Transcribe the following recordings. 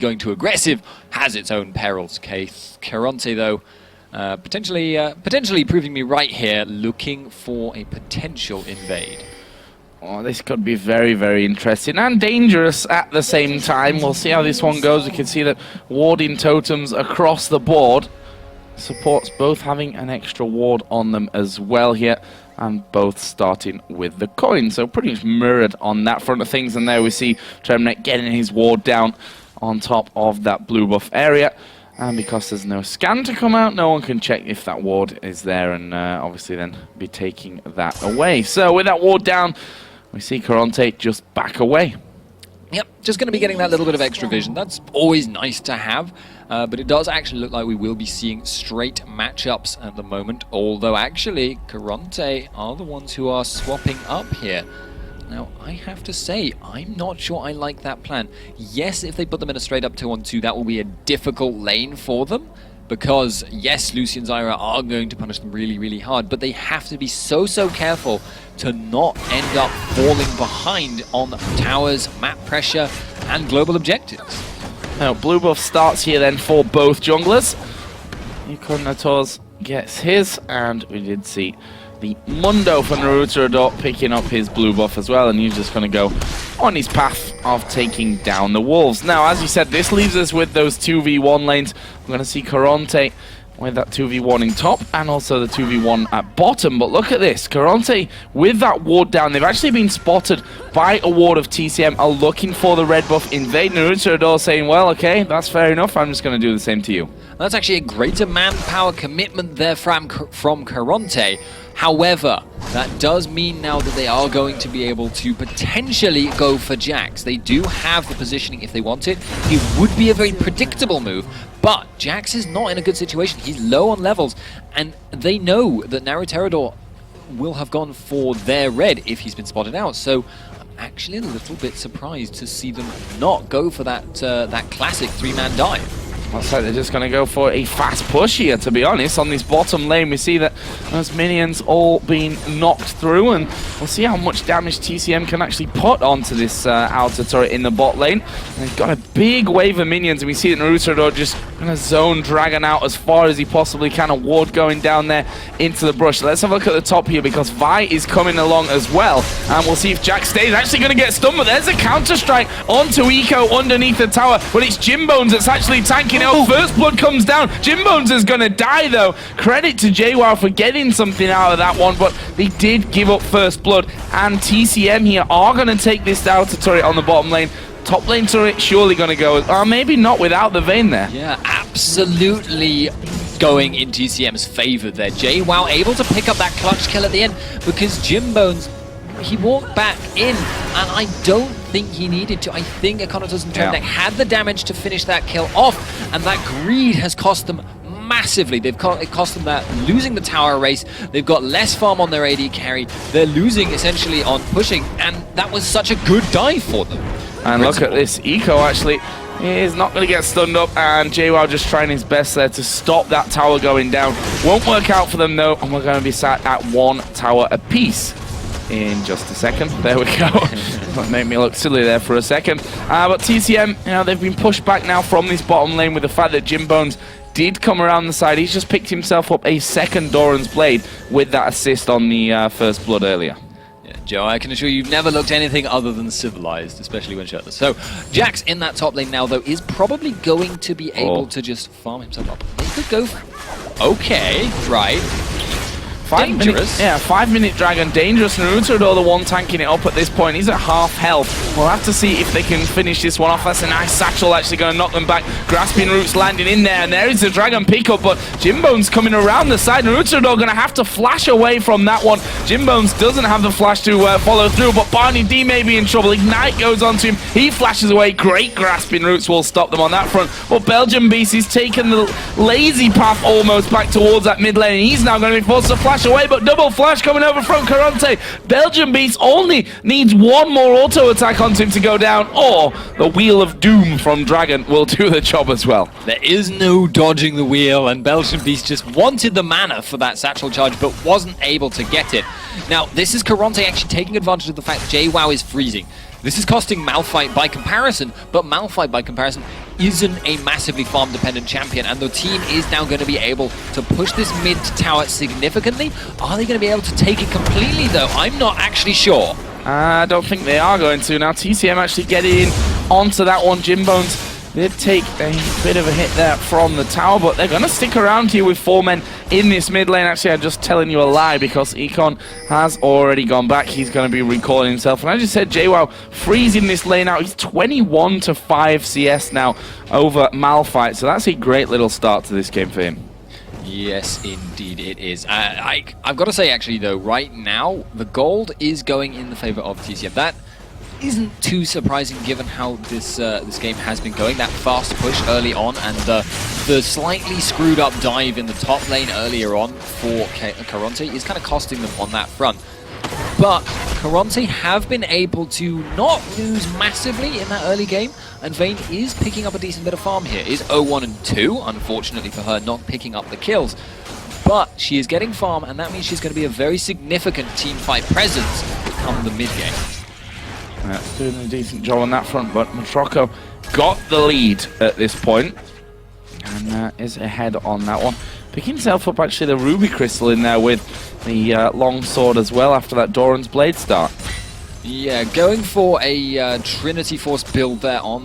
going too aggressive has its own perils. Karont3 though, potentially proving me right here, looking for a potential invade. Oh, this could be very, very interesting and dangerous at the same time. We'll see how this one goes. We can see that warding totems across the board supports both having an extra ward on them as well here, and both starting with the coin. So pretty much mirrored on that front of things. And there we see Karont3 getting his ward down on top of that blue buff area. And because there's no scan to come out, no one can check if that ward is there, and obviously then be taking that away. So with that ward down, we see Karont3 just back away. Yep, just going to be getting that little bit of extra vision. That's always nice to have, but it does actually look like we will be seeing straight matchups at the moment, although actually Karont3 are the ones who are swapping up here. Now, I have to say, I'm not sure I like that plan. Yes, if they put them in a straight up 2-on-2, that will be a difficult lane for them, because yes, Lucy and Zyra are going to punish them really, really hard, but they have to be so careful to not end up falling behind on towers, map pressure, and global objectives. Now, blue buff starts here then for both junglers. Karont3 gets his, and we did see the Mundo for Naruto picking up his blue buff as well, and he's just going to go on his path of taking down the wolves. Now, as you said, this leaves us with those 2v1 lanes. We're going to see Karont3 with that 2v1 in top and also the 2v1 at bottom. But look at this, Karont3 with that ward down. They've actually been spotted by a ward of TCM, are looking for the red buff invade. Naruto saying, well, okay, that's fair enough, I'm just going to do the same to you. That's actually a greater manpower commitment there from Karont3. However, that does mean now that they are going to be able to potentially go for Jax. They do have the positioning if they want it. It would be a very predictable move, but Jax is not in a good situation. He's low on levels, and they know that Naruto will have gone for their red if he's been spotted out. So I'm actually a little bit surprised to see them not go for that that classic three-man dive. Looks like they're just going to go for a fast push here, to be honest. On this bottom lane, we see that those minions all being knocked through, and we'll see how much damage TCM can actually put onto this outer turret in the bot lane. And they've got a big wave of minions, and we see that Naruto just going to zone Dragon out as far as he possibly can. A ward going down there into the brush. Let's have a look at the top here, because Vi is coming along as well, and we'll see if Jax stays. Actually going to get stunned, but there's a counter-strike onto Eco underneath the tower, but it's Jimbones that's actually tanking. First blood comes down. Jimbones is going to die though. Credit to JWoww for getting something out of that one, but they did give up first blood, and TCM here are going to take this outer turret on the bottom lane. Top lane turret surely going to go, maybe not without the Vayne there. Yeah, absolutely going in TCM's favor there. JWoww able to pick up that clutch kill at the end, because Jimbones, he walked back in, and I don't think he needed to. I think Karont3 and Karont3 had the damage to finish that kill off, and that greed has cost them massively. It cost them that losing the tower race. They've got less farm on their AD carry. They're losing essentially on pushing, and that was such a good dive for them. And look at this, Eco actually is not going to get stunned up, and JWoww just trying his best there to stop that tower going down. Won't work out for them though, and we're going to be sat at 1 tower apiece in just a second. There we go. That made me look silly there for a second. But TCM, they've been pushed back now from this bottom lane with the fact that Jimbones did come around the side. He's just picked himself up a second Doran's Blade with that assist on the first blood earlier. Yeah, Joe, I can assure you, you've never looked anything other than civilized, especially when shirtless. So Jax in that top lane now, though, is probably going to be able to just farm himself up. They could go... Okay, right. Dangerous. 5-minute Dragon. Dangerous. Naruto, the one tanking it up at this point. He's at half health. We'll have to see if they can finish this one off. That's a nice satchel actually going to knock them back. Grasping Roots landing in there, and there is the Dragon pickup, but Jimbones coming around the side. Naruto going to have to flash away from that one. Jimbones doesn't have the flash to follow through, but Barney D may be in trouble. Ignite goes onto him. He flashes away. Great Grasping Roots will stop them on that front. But Belgian Beast is taking the lazy path almost back towards that mid lane, and he's now going to be forced to flash away, but double flash coming over from Karont3. Belgian Beast only needs one more auto attack onto him to go down, or the Wheel of Doom from Dragon will do the job as well. There is no dodging the wheel, and Belgian Beast just wanted the mana for that satchel charge, but wasn't able to get it. Now, this is Karont3 actually taking advantage of the fact JWoww is freezing. This is costing Malphite by comparison, but Malphite by comparison isn't a massively farm-dependent champion, and the team is now going to be able to push this mid tower significantly. Are they going to be able to take it completely, though? I'm not actually sure. I don't think they are going to. Now, TCM actually getting onto that one. Jimbones did take a bit of a hit there from the tower, but they're going to stick around here with 4 men in this mid lane. Actually, I'm just telling you a lie because Econ has already gone back. He's going to be recalling himself. And I just said, JWoww freezing this lane out. He's 21-5 CS now over Malphite. So that's a great little start to this game for him. Yes, indeed it is. I've got to say, actually, though, right now, the gold is going in the favor of TCM. That isn't too surprising given how this game has been going. That fast push early on and the slightly screwed up dive in the top lane earlier on for Karont3 is kind of costing them on that front. But Karont3 have been able to not lose massively in that early game, and Vayne is picking up a decent bit of farm here. Is 0-1-2, unfortunately for her, not picking up the kills. But she is getting farm, and that means she's going to be a very significant teamfight presence come the mid-game. Doing a decent job on that front, but Matroko got the lead at this point and is ahead on that one. Picking himself up actually the Ruby Crystal in there with the long sword as well after that Doran's Blade start. Yeah, going for a Trinity Force build there on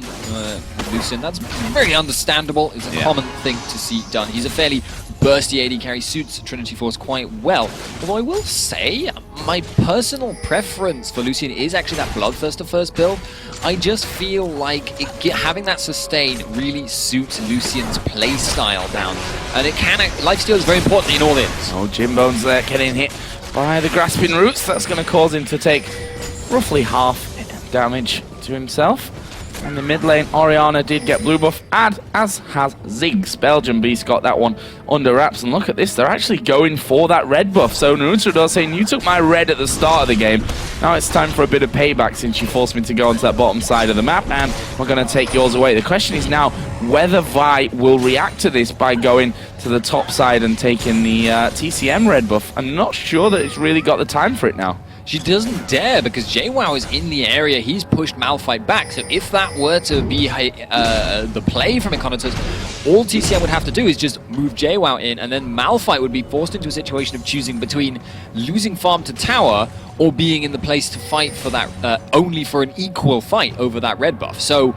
Lucian. That's very understandable. It's a common thing to see done. He's a fairly bursty AD carry, suits Trinity Force quite well. Although I will say, my personal preference for Lucian is actually that Bloodthirster first build. I just feel like having that sustain really suits Lucian's playstyle down. And it can, lifesteal is very important in all this. Oh, Jimbones there getting hit by the Grasping Roots. That's going to cause him to take roughly half damage to himself. And the mid lane, Orianna did get blue buff, as has Ziggs. Belgian Beast got that one under wraps. And look at this, they're actually going for that red buff. So Naruto saying, you took my red at the start of the game. Now it's time for a bit of payback since you forced me to go onto that bottom side of the map, and we're going to take yours away. The question is now whether Vi will react to this by going to the top side and taking the TCM red buff. I'm not sure that it's really got the time for it now. She doesn't dare because JWoww is in the area. He's pushed Malphite back. So if that were to be the play from Karont3, all TCM would have to do is just move JWoww in, and then Malphite would be forced into a situation of choosing between losing farm to tower or being in the place to fight for that, only for an equal fight over that red buff. So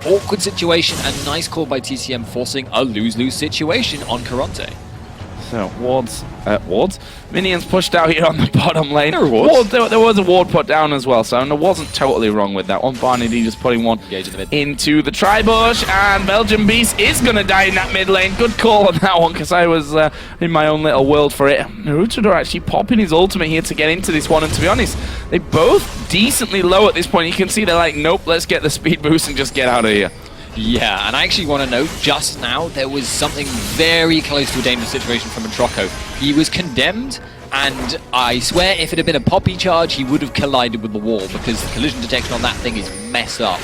awkward situation, and nice call by TCM forcing a lose-lose situation on Karont3. So, wards. Minions pushed out here on the bottom lane. There was a ward put down as well, so I wasn't totally wrong with that one. Barney D just putting one into the tri-bush, and Belgian Beast is going to die in that mid lane. Good call on that one, because I was in my own little world for it. Naruto actually popping his ultimate here to get into this one, and to be honest, they both decently low at this point. You can see they're like, nope, let's get the speed boost and just get out of here. Yeah, and I actually want to note, just now, there was something very close to a dangerous situation from Matroko. He was condemned, and I swear if it had been a poppy charge, he would have collided with the wall, because the collision detection on that thing is messed up.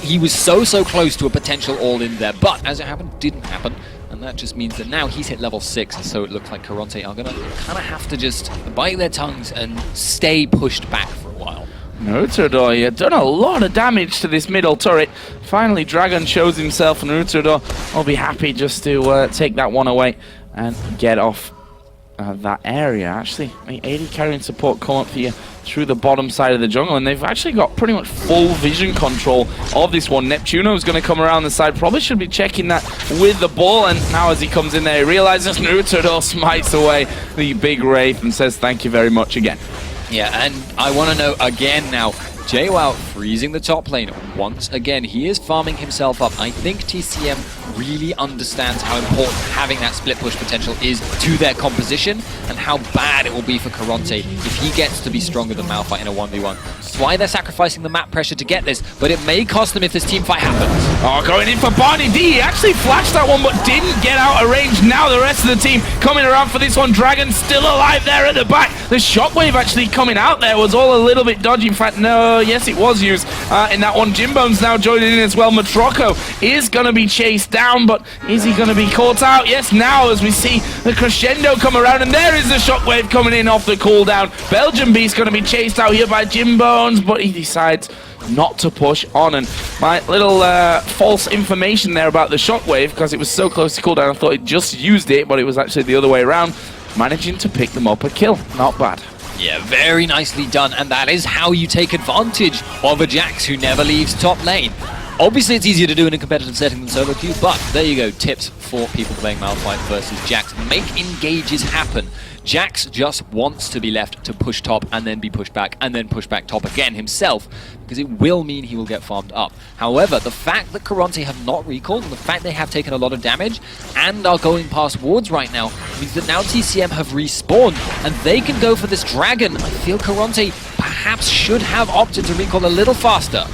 He was so close to a potential all-in there, but as it happened, didn't happen. And that just means that now he's hit level 6, so it looks like Karont3 are going to kind of have to just bite their tongues and stay pushed back for a while. Naruto, you've done a lot of damage to this middle turret. Finally, Dragon shows himself, and Naruto will be happy just to take that one away and get off that area. Actually, the AD carrying support come up here through the bottom side of the jungle, and they've actually got pretty much full vision control of this one. Neptuno's going to come around the side, probably should be checking that with the ball, and now as he comes in there, he realizes Naruto smites away the big Wraith and says thank you very much again. Yeah, and I want to know again now, JWoww freezing the top lane once again. He is farming himself up. I think TCM really understands how important having that split push potential is to their composition, and how bad it will be for Karont3 if he gets to be stronger than Malphite in a 1v1. That's why they're sacrificing the map pressure to get this, but it may cost them if this team fight happens. Oh, going in for Barney D. He actually flashed that one, but didn't get out of range. Now the rest of the team coming around for this one. Dragon still alive there at the back. The shockwave actually coming out there was all a little bit dodgy. In fact, no, yes, it was used in that one. Jimbone's now joining in as well. Matroko is going to be chased down, but is he going to be caught out? Yes, now as we see the crescendo come around, and there is the shockwave coming in off the cooldown. Belgian Beast going to be chased out here by Jimbones, but he decides not to push on. And my little false information there about the shockwave, because it was so close to cooldown, I thought it just used it, but it was actually the other way around, managing to pick them up a kill. Not bad. Yeah, very nicely done, and that is how you take advantage of a Jax who never leaves top lane. Obviously, it's easier to do in a competitive setting than solo queue, but there you go. Tips for people playing Malphite versus Jax. Make engages happen. Jax just wants to be left to push top and then be pushed back and then push back top again himself, because it will mean he will get farmed up. However, the fact that Karont3 have not recalled and the fact they have taken a lot of damage and are going past wards right now means that now TCM have respawned and they can go for this dragon. I feel Karont3 perhaps should have opted to recall a little faster.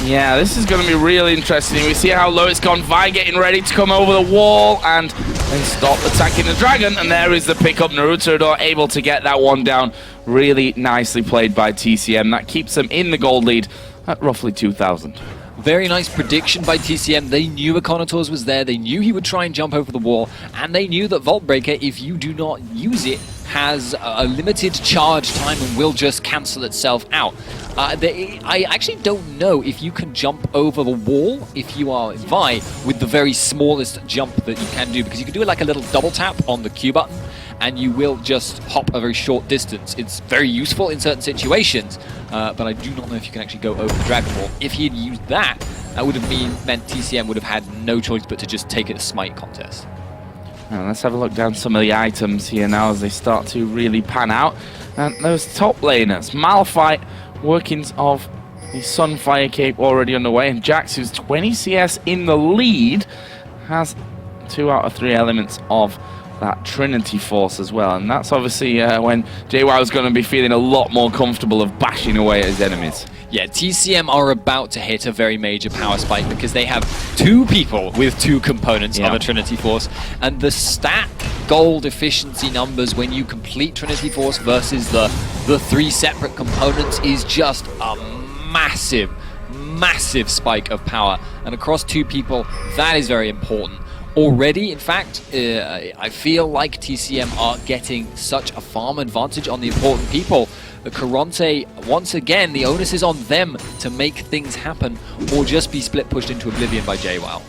Yeah, this is going to be really interesting. We see how low it's gone. Vi getting ready to come over the wall and then stop attacking the dragon. And there is the pickup. Naruto able to get that one down. Really nicely played by TCM. That keeps them in the gold lead at roughly 2,000. Very nice prediction by TCM. They knew Karont3 was there. They knew he would try and jump over the wall. And they knew that Vault Breaker, if you do not use it, has a limited charge time and will just cancel itself out. I actually don't know if you can jump over the wall if you are Vi with the very smallest jump that you can do, because you can do like a little double tap on the Q button and you will just hop a very short distance. It's very useful in certain situations, but I do not know if you can actually go over the Dragon Wall. If he had used that, that would have meant TCM would have had no choice but to just take it a smite contest. Now, let's have a look down some of the items here now as they start to really pan out. And those top laners, Malphite, workings of the Sunfire Cape already underway, and Jax, who's 20 CS in the lead, has 2 out of 3 elements of that Trinity Force as well. And that's obviously when JWoww is going to be feeling a lot more comfortable of bashing away at his enemies. Yeah, TCM are about to hit a very major power spike because they have 2 people with 2 components of a Trinity Force, and the stat gold efficiency numbers when you complete Trinity Force versus the 3 separate components is just a massive spike of power, and across 2 people that is very important. Already, in fact, I feel like TCM are getting such a farm advantage on the important people. Karont3, once again, the onus is on them to make things happen or just be split pushed into oblivion by JWoww.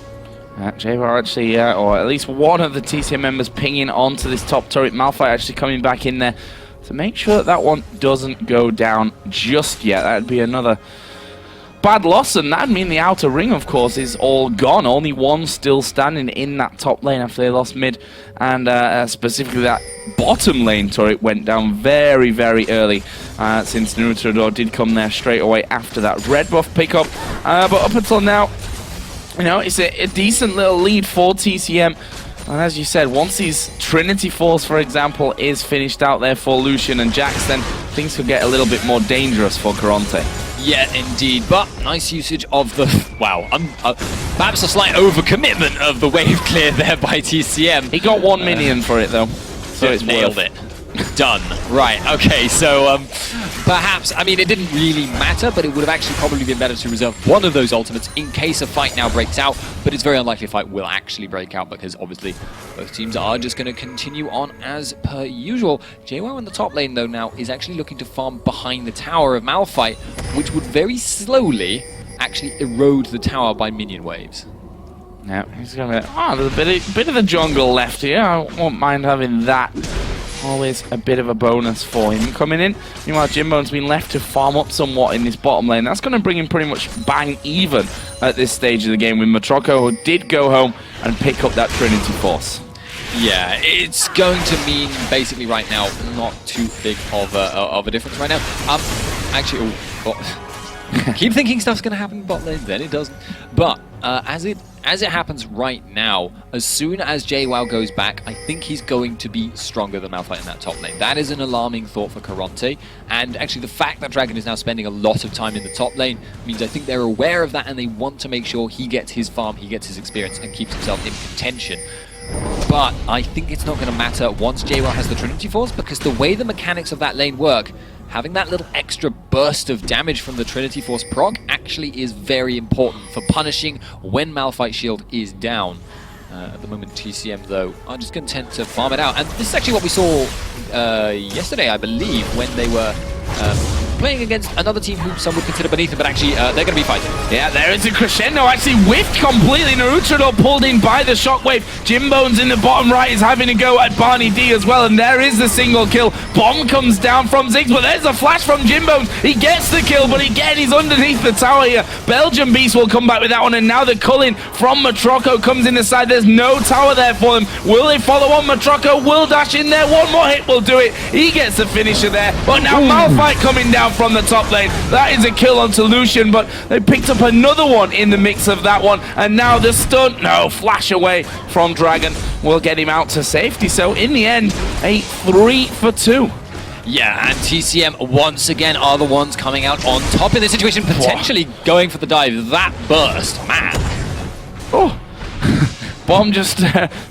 JWoww actually, or at least one of the TCM members pinging onto this top turret. Malphite actually coming back in there to make sure that that one doesn't go down just yet. That'd be another bad loss, and that'd mean the outer ring, of course, is all gone. Only one still standing in that top lane after they lost mid, and specifically that bottom lane turret went down very, very early, since Naruto did come there straight away after that red buff pickup. But up until now, you know, it's a decent little lead for TCM. And as you said, once his Trinity Force, for example, is finished out there for Lucian and Jax, then things could get a little bit more dangerous for Karont3. Yeah, indeed, but nice usage of the... Wow, perhaps a slight overcommitment of the wave clear there by TCM. He got 1 minion for it, though. So it's nailed it. Done. Right, okay, so perhaps, I mean, it didn't really matter, but it would have actually probably been better to reserve one of those ultimates in case a fight now breaks out, but it's very unlikely a fight will actually break out because obviously both teams are just going to continue on as per usual. JWoww in the top lane, though, now is actually looking to farm behind the tower of Malphite, which would very slowly actually erode the tower by minion waves. Now, he's going to be like, there's a bit of the jungle left here. I won't mind having that. Always a bit of a bonus for him coming in. Meanwhile, Jimbone's been left to farm up somewhat in this bottom lane. That's going to bring him pretty much bang even at this stage of the game with Matroko, who did go home and pick up that Trinity Force. Yeah, it's going to mean basically right now not too big of a difference right now. Actually, keep thinking stuff's going to happen in bot lane, then it doesn't. But as it happens right now, as soon as JWoww goes back, I think he's going to be stronger than Malphite in that top lane. That is an alarming thought for Karont3. And actually the fact that Dragon is now spending a lot of time in the top lane means I think they're aware of that and they want to make sure he gets his farm, he gets his experience and keeps himself in contention. But I think it's not going to matter once JWoww has the Trinity Force, because the way the mechanics of that lane work, having that little extra burst of damage from the Trinity Force proc actually is very important for punishing when Malphite shield is down. At the moment, TCM, though, are just content to farm it out. And this is actually what we saw yesterday, I believe, when they were playing against another team who some would consider beneath them, but actually they're going to be fighting. Yeah, there is a crescendo, actually whiffed completely. Naruto pulled in by the shockwave. Jimbones in the bottom right is having a go at Barney D as well, and there is the single kill. Bomb comes down from Ziggs, but there's a flash from Jimbones. He gets the kill, but again, he's underneath the tower here. Belgian Beast will come back with that one, and now the culling from Matroco comes in the side. There's no tower there for them. Will they follow on? Matroco will dash in there. One more hit will do it. He gets the finisher there, but now Malphite coming down from the top lane. That is a kill onto Lucian, but they picked up another one in the mix of that one, and now the stun, no, flash away from Dragon will get him out to safety. So in the end, a 3 for 2. Yeah, and TCM once again are the ones coming out on top in this situation, potentially going for the dive. That burst, man. Oh. Bomb just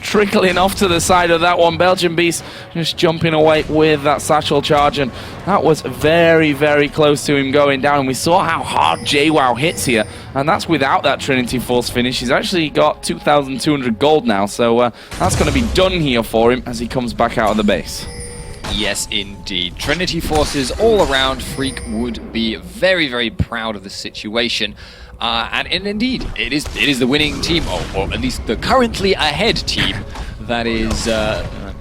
trickling off to the side of that one. Belgian Beast just jumping away with that satchel charge, and that was very, very close to him going down. And we saw how hard JWoww hits here, and that's without that Trinity Force finish. He's actually got 2,200 gold now, so that's going to be done here for him as he comes back out of the base. Yes, indeed. Trinity Forces all around. Freak would be very, very proud of the situation. And indeed, it is the winning team, or at least the currently ahead team, that is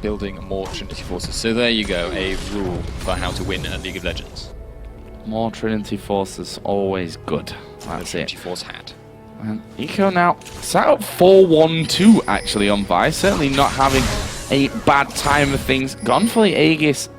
building more Trinity Forces. So there you go, a rule for how to win at League of Legends. More Trinity Forces, always good. That's Trinity it. Force hat. And Eco now sat up 4-1-2 actually on Vi, certainly not having a bad time of things. Gone for the Aegis.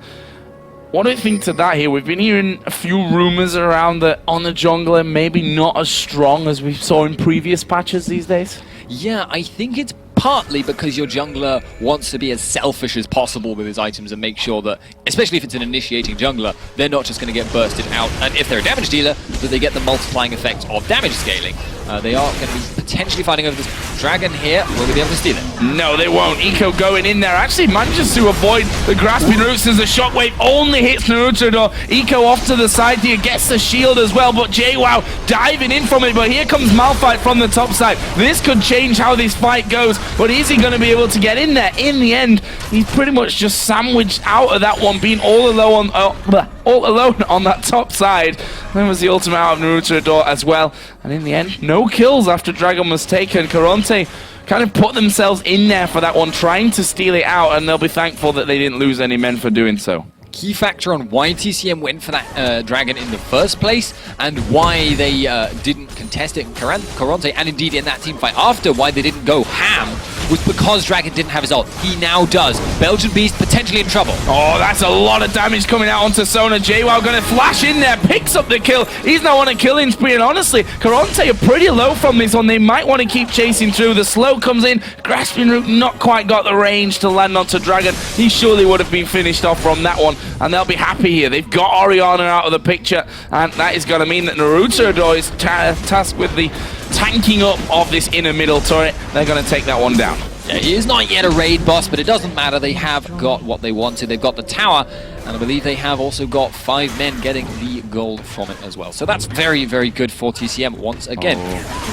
What do you think to that here? We've been hearing a few rumors around that on the jungler, maybe not as strong as we saw in previous patches these days. Yeah, I think it's partly because your jungler wants to be as selfish as possible with his items and make sure that, especially if it's an initiating jungler, they're not just going to get bursted out. And if they're a damage dealer, that they get the multiplying effect of damage scaling. They are going to be potentially fighting over this dragon here. Will they be able to steal it? No, they won't. Eco going in there actually manages to avoid the grasping roots as the shockwave only hits Naruto. Eco off to the side here, gets the shield as well, but JWoww diving in from it. But here comes Malphite from the top side. This could change how this fight goes, but is he going to be able to get in there? In the end, he's pretty much just sandwiched out of that one, being all alone on that top side. Then was the ultimate out of Naruto as well. And in the end, no kills after Dragon was taken. Karont3 kind of put themselves in there for that one, trying to steal it out, and they'll be thankful that they didn't lose any men for doing so. Key factor on why TCM went for that dragon in the first place, and why they didn't contest it in Karont3, and indeed in that team fight after, why they didn't go ham, was because Dragon didn't have his ult. He now does. Belgian Beast potentially in trouble. Oh, that's a lot of damage coming out onto Sona. JWoww going to flash in there, picks up the kill. He's now on a killing spree, and honestly, Karont3 are pretty low from this one. They might want to keep chasing through. The slow comes in. Grasping Root not quite got the range to land onto Dragon. He surely would have been finished off from that one, and they'll be happy here. They've got Orianna out of the picture, and that is going to mean that Naruto is tasked with the tanking up of this inner middle turret. They're going to take that one down. Yeah, he is not yet a raid boss, but it doesn't matter. They have got what they wanted. They've got the tower, and I believe they have also got 5 men getting the gold from it as well. So that's very, very good for TCM once again.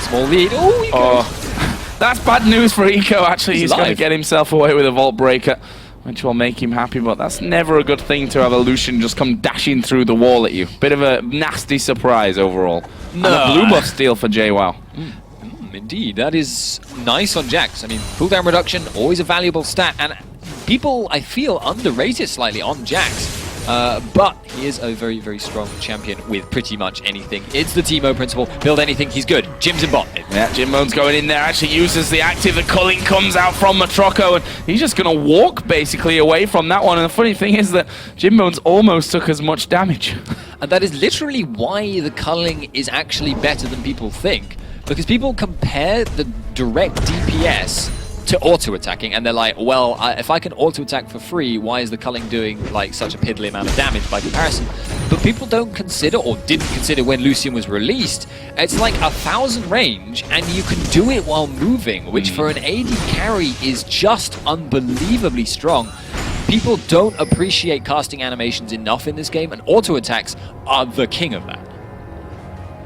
Small lead. Oh, that's bad news for Eco, actually. He's going to get himself away with a Vault Breaker, which will make him happy, but that's never a good thing to have a Lucian just come dashing through the wall at you. Bit of a nasty surprise overall. No. And a blue buff steal for JWoww. Indeed, that is nice on Jax. I mean, cooldown reduction, always a valuable stat, and people, I feel, underrate it slightly on Jax. But he is a very, very strong champion with pretty much anything. It's the Teemo principle. Build anything, he's good. Jim's in bot. Yeah, Jimbone's going in there, actually uses the active. The culling comes out from Matroco, and he's just going to walk, basically, away from that one. And the funny thing is that Jimbone's almost took as much damage. And that is literally why the culling is actually better than people think. Because people compare the direct DPS to auto-attacking, and they're like, well, if I can auto-attack for free, why is the culling doing like such a piddly amount of damage by comparison? But people don't consider, or didn't consider when Lucian was released, it's like 1,000 range, and you can do it while moving, which for an AD carry is just unbelievably strong. People don't appreciate casting animations enough in this game, and auto-attacks are the king of that.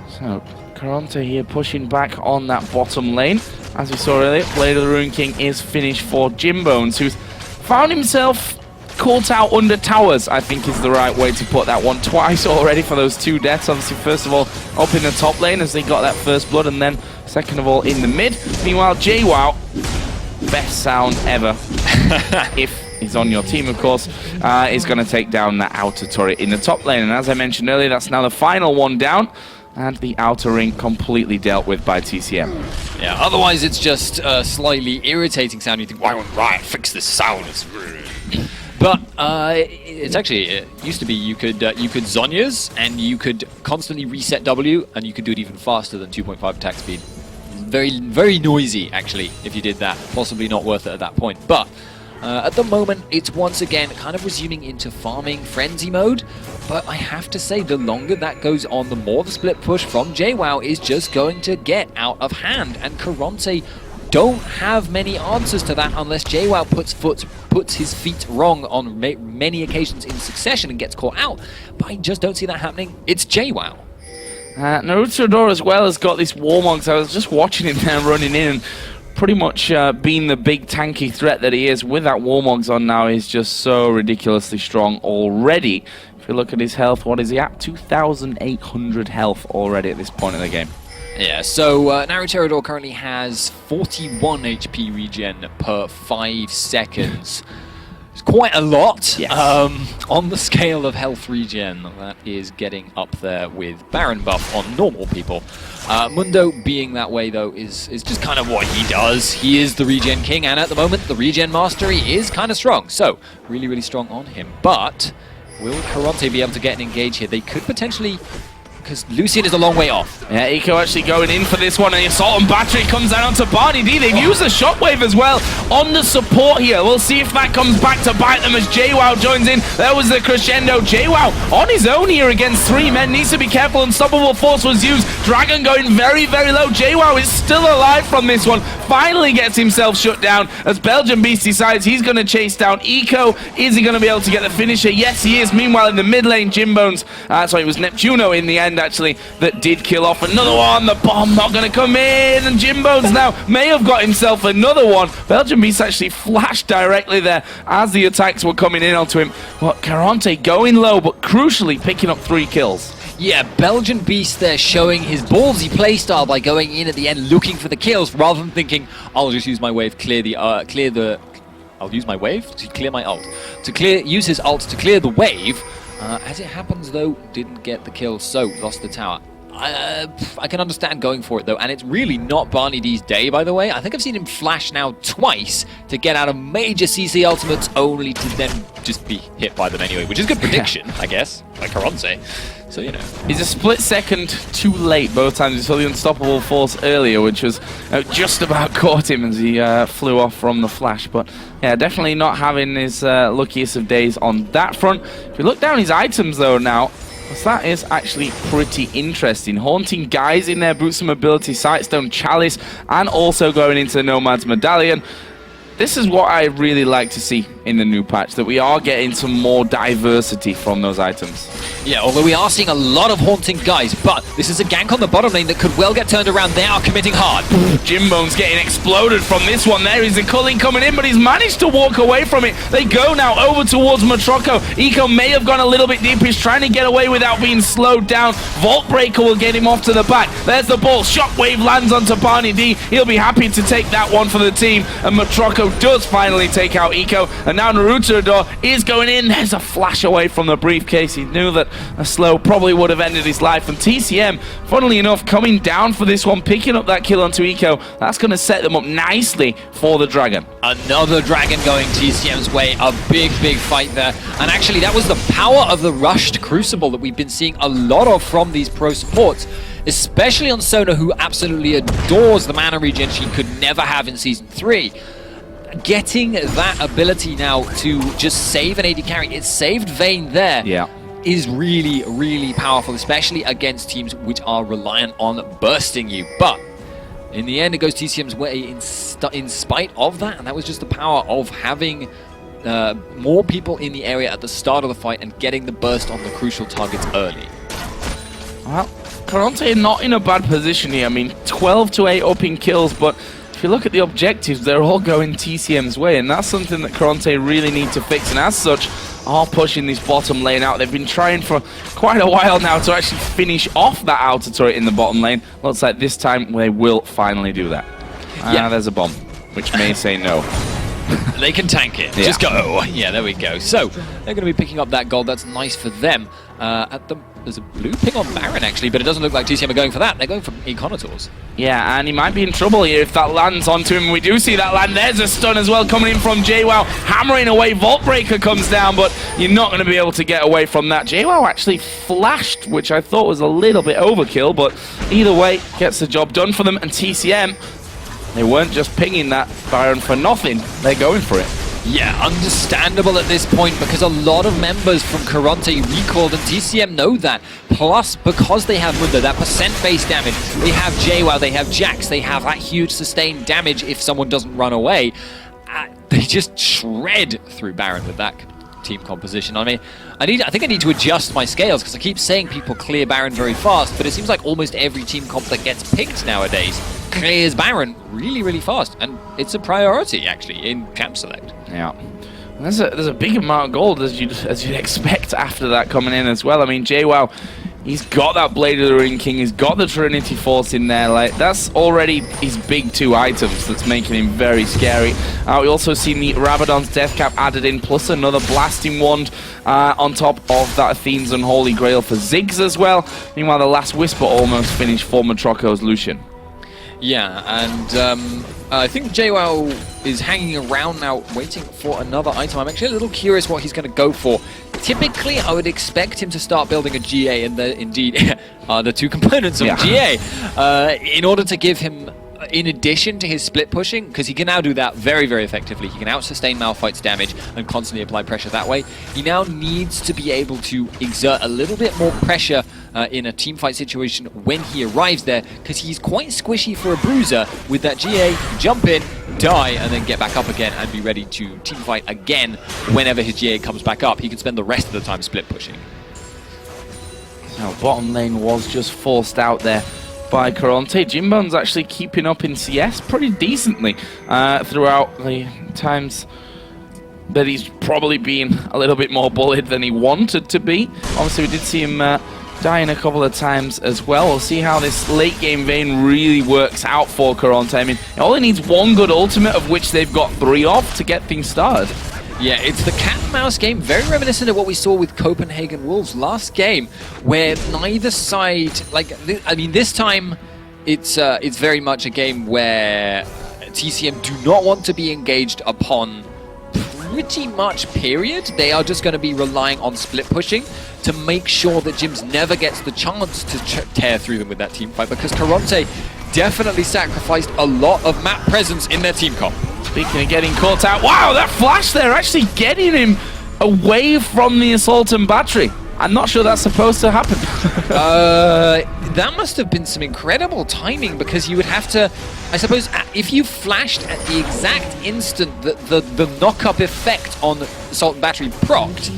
So, Karont3 here pushing back on that bottom lane. As we saw earlier, Blade of the Ruined King is finished for Jimbones, who's found himself caught out under towers, I think is the right way to put that one. Twice already for those 2 deaths. Obviously, first of all, up in the top lane as they got that first blood, and then second of all in the mid. Meanwhile, JWoww, best sound ever, if he's on your team, of course, is going to take down that outer turret in the top lane. And as I mentioned earlier, that's now the final one down, and the outer ring completely dealt with by TCM. Yeah, otherwise it's just a slightly irritating sound. You think, why won't Riot fix this sound? But it's actually, it used to be you could Zhonya's, and you could constantly reset W, and you could do it even faster than 2.5 attack speed. Very, very noisy, actually, if you did that. Possibly not worth it at that point. But at the moment, it's once again kind of resuming into farming frenzy mode. But I have to say, the longer that goes on, the more the split push from JWoww is just going to get out of hand. And Karont3 don't have many answers to that unless JWoww puts his feet wrong on many occasions in succession and gets caught out. But I just don't see that happening. It's JWoww. Naruto as well has got this Warmog. I was just watching him there running in, and pretty much being the big tanky threat that he is with that Warmogs on now. He's just so ridiculously strong already. If you look at his health, what is he at? 2,800 health already at this point in the game. Yeah, so Naruto currently has 41 HP regen per 5 seconds. It's quite a lot. Yes. On the scale of health regen, that is getting up there with Baron buff on normal people. Mundo being that way, though, is just kind of what he does. He is the regen king, and at the moment, the regen mastery is kind of strong. So, really, really strong on him. But will Karont3 be able to get an engage here? They could potentially, because Lucian is a long way off. Yeah, Eco actually going in for this one, and the Assault and Battery comes down onto Barney D. They've used the Shockwave as well on the support here. We'll see if that comes back to bite them as JWoww joins in. There was the crescendo. JWoww on his own here against 3 men. Needs to be careful. Unstoppable Force was used. Dragon going very, very low. JWoww is still alive from this one. Finally gets himself shut down as Belgian Beast decides he's going to chase down Eco. Is he going to be able to get the finisher? Yes, he is. Meanwhile, in the mid lane, Jimbones, sorry, it was Neptuno in the end, actually, that did kill off another one. The bomb not going to come in, and Jimbones now may have got himself another one. Belgian Beast actually flashed directly there as the attacks were coming in onto him. Well, Karont3 going low, but crucially picking up 3 kills. Yeah, Belgian Beast there showing his ballsy playstyle by going in at the end looking for the kills rather than thinking, I'll just use my wave, I'll use my wave to clear my ult. Use his ult to clear the wave. As it happens, though, didn't get the kill, so lost the tower. I can understand going for it, though, and it's really not Barney D's day, by the way. I think I've seen him flash now twice to get out of major CC ultimates, only to then just be hit by them anyway, which is good prediction, I guess, like Karont3. So, you know. He's a split second too late both times. He saw the Unstoppable Force earlier, which was just about caught him as he flew off from the flash. But, yeah, definitely not having his luckiest of days on that front. If you look down his items, though, now, so that is actually pretty interesting. Haunting Guys in there, Boots of Mobility, Sightstone, Chalice, and also going into the Nomad's Medallion. This is what I really like to see in the new patch, that we are getting some more diversity from those items. Yeah, although we are seeing a lot of Haunting Guys, but this is a gank on the bottom lane that could well get turned around. They are committing hard. Jimbone's getting exploded from this one. There is the culling coming in, but he's managed to walk away from it. They go now over towards Matroco. Eco may have gone a little bit deep. He's trying to get away without being slowed down. Vault Breaker will get him off to the back. There's the ball. Shockwave lands onto Barney D. He'll be happy to take that one for the team, and Matroco does finally take out Eco, and now Naruto is going in. There's a flash away from the briefcase. He knew that a slow probably would have ended his life, and TCM, funnily enough, coming down for this one, picking up that kill onto Eco. That's going to set them up nicely for the Dragon. Another Dragon going TCM's way. A big, big fight there, and actually that was the power of the rushed Crucible that we've been seeing a lot of from these pro supports, especially on Sona, who absolutely adores the mana regen she could never have in Season 3. Getting that ability now to just save an AD carry, it saved Vayne there, is really, really powerful, especially against teams which are reliant on bursting you. But in the end, it goes TCM's way in spite of that, and that was just the power of having more people in the area at the start of the fight and getting the burst on the crucial targets early. Well, Karont3 not in a bad position here. I mean, 12 to 8 up in kills, but if you look at the objectives, they're all going TCM's way, and that's something that Karont3 really need to fix, and as such, are pushing this bottom lane out. They've been trying for quite a while now to actually finish off that outer turret in the bottom lane. Looks like this time they will finally do that. Yeah, there's a bomb, which may say no. They can tank it. Yeah. Just go. Yeah, there we go. So, they're going to be picking up that gold. That's nice for them. There's a blue ping on Baron, actually, but it doesn't look like TCM are going for that. They're going for Econotaurs. Yeah, and he might be in trouble here if that lands onto him. We do see that land. There's a stun as well coming in from JWoww. Hammering away. Vault Breaker comes down, but you're not going to be able to get away from that. JWoww actually flashed, which I thought was a little bit overkill, but either way, gets the job done for them. And TCM, they weren't just pinging that Baron for nothing. They're going for it. Yeah, understandable at this point because a lot of members from Karont3 recalled and TCM know that. Plus, because they have Mundo, that percent-based damage, they have JWoww, they have Jax, they have that huge sustained damage if someone doesn't run away. They just shred through Baron with that team composition. I mean, I think I need to adjust my scales because I keep saying people clear Baron very fast, but it seems like almost every team comp that gets picked nowadays clears Baron really, really fast, and it's a priority actually in camp select. Yeah, there's a big amount of gold as you'd expect after that coming in as well. I mean, JWoww, he's got that Blade of the Ring King, he's got the Trinity Force in there. Like, that's already his big 2 items that's making him very scary. We also seen the Rabadon's Death Cap added in, plus another Blasting Wand on top of that Athene's Unholy Grail for Ziggs as well. Meanwhile, the last Whisper almost finished for Matroko's Lucian. Yeah, and I think JWoww is hanging around now waiting for another item. I'm actually a little curious what he's going to go for. Typically, I would expect him to start building a GA, and indeed are the 2 components of GA, in order to give him, in addition to his split pushing, because he can now do that very, very effectively. He can out-sustain Malphite's damage and constantly apply pressure that way. He now needs to be able to exert a little bit more pressure in a teamfight situation when he arrives there, because he's quite squishy for a bruiser with that GA. Jump in, die, and then get back up again and be ready to teamfight again whenever his GA comes back up. He can spend the rest of the time split pushing. Now, bottom lane was just forced out there by Karont3. Jinbon's actually keeping up in CS pretty decently throughout the times that he's probably been a little bit more bullied than he wanted to be. Obviously, we did see him dying a couple of times as well. We'll see how this late game Vayne really works out for Karont3. I mean, it only needs 1 good ultimate, of which they've got 3 off to get things started. Yeah, it's the cat and mouse game, very reminiscent of what we saw with Copenhagen Wolves last game, where neither side, this time it's very much a game where TCM do not want to be engaged upon pretty much, period. They are just going to be relying on split pushing to make sure that Jims never gets the chance to tear through them with that team fight, because Karont3 definitely sacrificed a lot of map presence in their team comp. Speaking of getting caught out, wow, that flash there actually getting him away from the assault and battery. I'm not sure that's supposed to happen. That must have been some incredible timing, because you would have to, I suppose, if you flashed at the exact instant that the knock-up effect on assault and battery procced,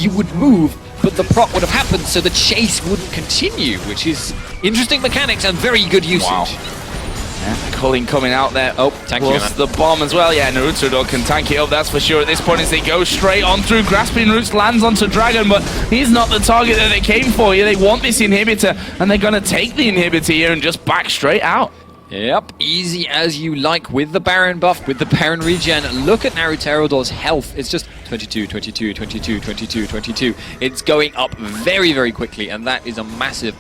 you would move, but the proc would have happened, so the chase wouldn't continue, which is interesting mechanics and very good usage. Wow. Yeah, Culling coming out there. Oh, plus the bomb as well. Yeah, Naruto can tank it up, that's for sure at this point, as they go straight on through. Grasping Roots lands onto Dragon, but he's not the target that they came for here. They want this inhibitor, and they're going to take the inhibitor here and just back straight out. Yep, easy as you like with the Baron buff, with the Baron regen. Look at Naruterodor's health. It's just 22, 22, 22, 22, 22. It's going up very, very quickly, and that is a massive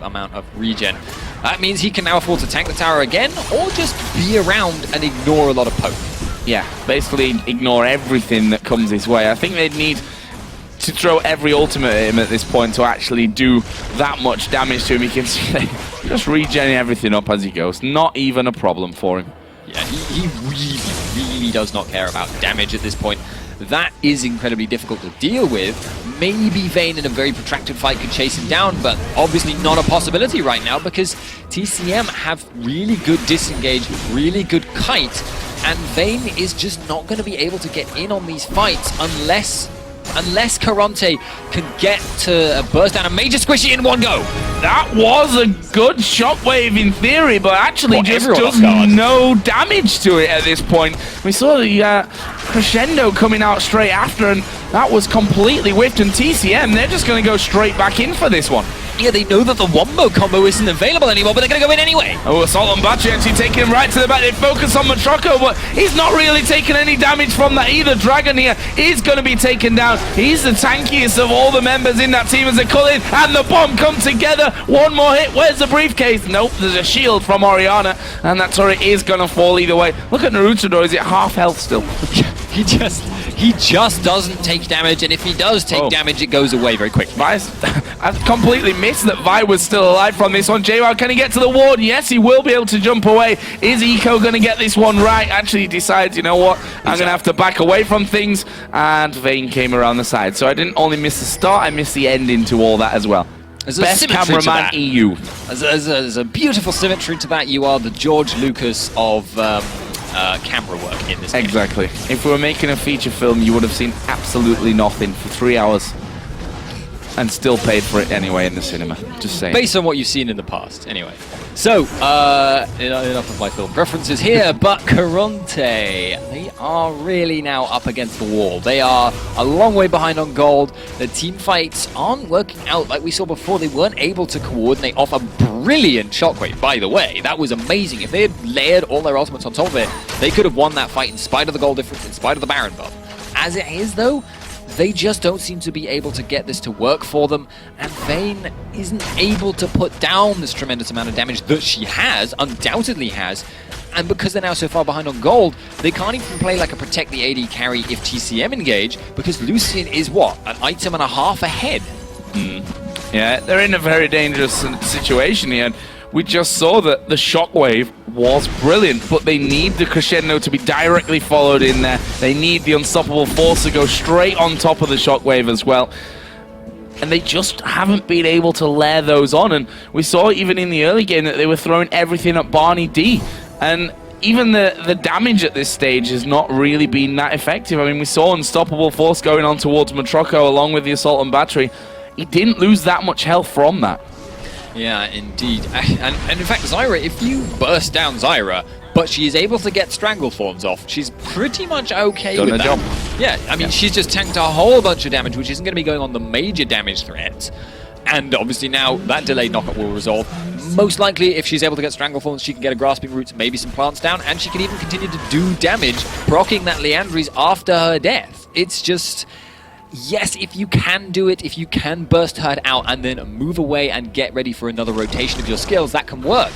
amount of regen. That means he can now afford to tank the tower again, or just be around and ignore a lot of poke. Yeah, basically ignore everything that comes his way. I think they'd need to throw every ultimate at him at this point to actually do that much damage to him. You can see just regenerating everything up as he goes. Not even a problem for him. Yeah, he really does not care about damage at this point. That is incredibly difficult to deal with. Maybe Vayne in a very protracted fight could chase him down, but obviously not a possibility right now, because TCM have really good disengage, really good kite, and Vayne is just not going to be able to get in on these fights unless unless Karont3 can get to burst down a major squishy in one go. That was a good shockwave in theory, but actually just does no damage to it at this point. We saw the crescendo coming out straight after, and that was completely whiffed, and TCM, they're just going to go straight back in for this one. Yeah, they know that the Wombo combo isn't available anymore, but they're going to go in anyway. Oh, Assault on Battery actually taking him right to the back. They focus on Matroco, but he's not really taking any damage from that either. Dragon here is going to be taken down. He's the tankiest of all the members in that team as they call in, and the bomb come together. One more hit. Where's the briefcase? Nope, there's a shield from Orianna, and that turret is going to fall either way. Look at Naruto, is it half health still? He just doesn't take damage, and if he does take damage, it goes away very quickly. I completely missed that Vi was still alive from this one. JWoww, can he get to the ward? Yes, he will be able to jump away. Is Eco going to get this one right? Actually, he decides, you know what, I'm going to have to back away from things, and Vayne came around the side. So I didn't only miss the start, I missed the ending to all that as well. Best cameraman EU. There's a beautiful symmetry to that. You are the George Lucas of camera work in this game. Exactly. If we were making a feature film, you would have seen absolutely nothing for 3 hours and still paid for it anyway in the cinema. Just saying. Based on what you've seen in the past, anyway. So, enough of my film preferences here, but Karont3, they are really now up against the wall. They are a long way behind on gold. The team fights aren't working out like we saw before. They weren't able to coordinate off a brilliant shockwave, by the way. That was amazing. If they had layered all their ultimates on top of it, they could have won that fight in spite of the gold difference, in spite of the Baron buff. As it is, though, they just don't seem to be able to get this to work for them, and Vayne isn't able to put down this tremendous amount of damage that she undoubtedly has, and because they're now so far behind on gold, they can't even play like a protect the AD carry if TCM engage, because Lucian is what? An item and a half ahead. Yeah, they're in a very dangerous situation here. We just saw that the shockwave was brilliant, but they need the crescendo to be directly followed in there. They need the unstoppable force to go straight on top of the shockwave as well. And they just haven't been able to layer those on. And we saw even in the early game that they were throwing everything at Barney D. And even the damage at this stage has not really been that effective. I mean, we saw unstoppable force going on towards Matroco along with the assault and battery. He didn't lose that much health from that. Yeah, indeed. And in fact, Zyra, if you burst down Zyra, but she is able to get strangle forms off, she's pretty much okay with that. Job. Yeah, I mean, she's just tanked a whole bunch of damage, which isn't going to be going on the major damage threats. And obviously now that delayed knockup will resolve. Most likely, if she's able to get strangle forms, she can get a grasping roots, maybe some plants down, and she can even continue to do damage, proccing that Leandries after her death. It's just... Yes, if you can do it, if you can burst her out and then move away and get ready for another rotation of your skills, that can work.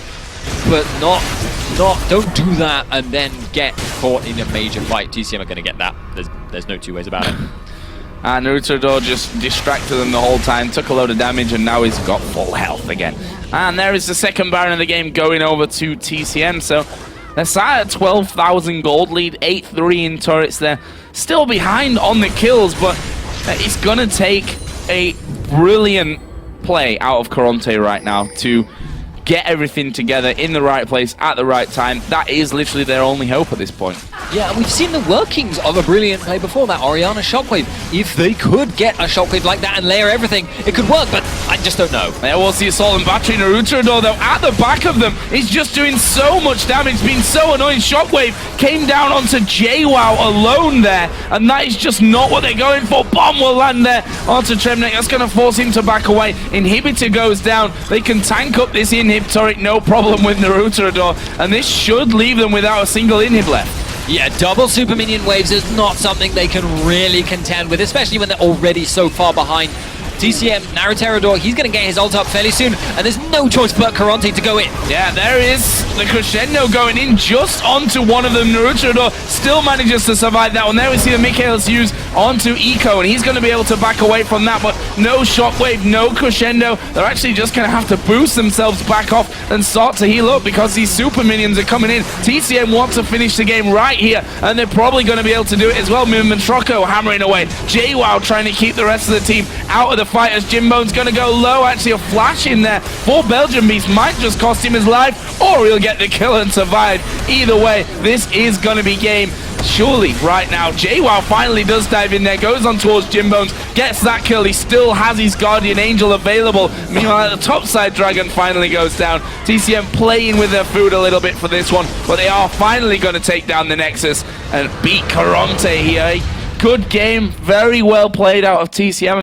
But don't do that and then get caught in a major fight. TCM are going to get that. There's no two ways about it. And Naruto just distracted them the whole time, took a load of damage, and now he's got full health again. And there is the second Baron of the game going over to TCM. So they're sat at 12,000 gold lead, 8-3 in turrets. They're still behind on the kills, but it's going to take a brilliant play out of Karont3 right now to get everything together in the right place at the right time. That is literally their only hope at this point. Yeah, we've seen the workings of a brilliant play before, that Orianna shockwave. If they could get a shockwave like that and layer everything, it could work, but I just don't know. There was the assault and battery. Naruto, though, at the back of them, is just doing so much damage, being so annoying. Shockwave came down onto JWoww alone there, and that is just not what they're going for. Bomb will land there onto Tremnek. That's going to force him to back away. Inhibitor goes down. They can tank up this inhib turret, no problem with Naruto, and this should leave them without a single inhib left. Yeah, double super minion waves is not something they can really contend with, especially when they're already so far behind. TCM, Naruterador, he's going to get his ult up fairly soon, and there's no choice but Karont3 to go in. Yeah, there is the crescendo going in just onto one of them. Naruterador still manages to survive that one. There we see the Mikhail's use onto Eco, and he's going to be able to back away from that, but no shockwave, no crescendo. They're actually just going to have to boost themselves back off and start to heal up because these super minions are coming in. TCM want to finish the game right here, and they're probably going to be able to do it as well. Matroco hammering away. JWoww trying to keep the rest of the team out of the fight as Jimbone's going to go low. Actually, a flash in there for Belgian Beast might just cost him his life, or he'll get the kill and survive. Either way, this is going to be game. surely right now. JWoww finally does dive in there, goes on towards Jimbones, gets that kill. He still has his Guardian Angel available. Meanwhile, at the top side, Dragon finally goes down. TCM playing with their food a little bit for this one, but they are finally going to take down the Nexus and beat Karont3 here. Good game, very well played out of TCM.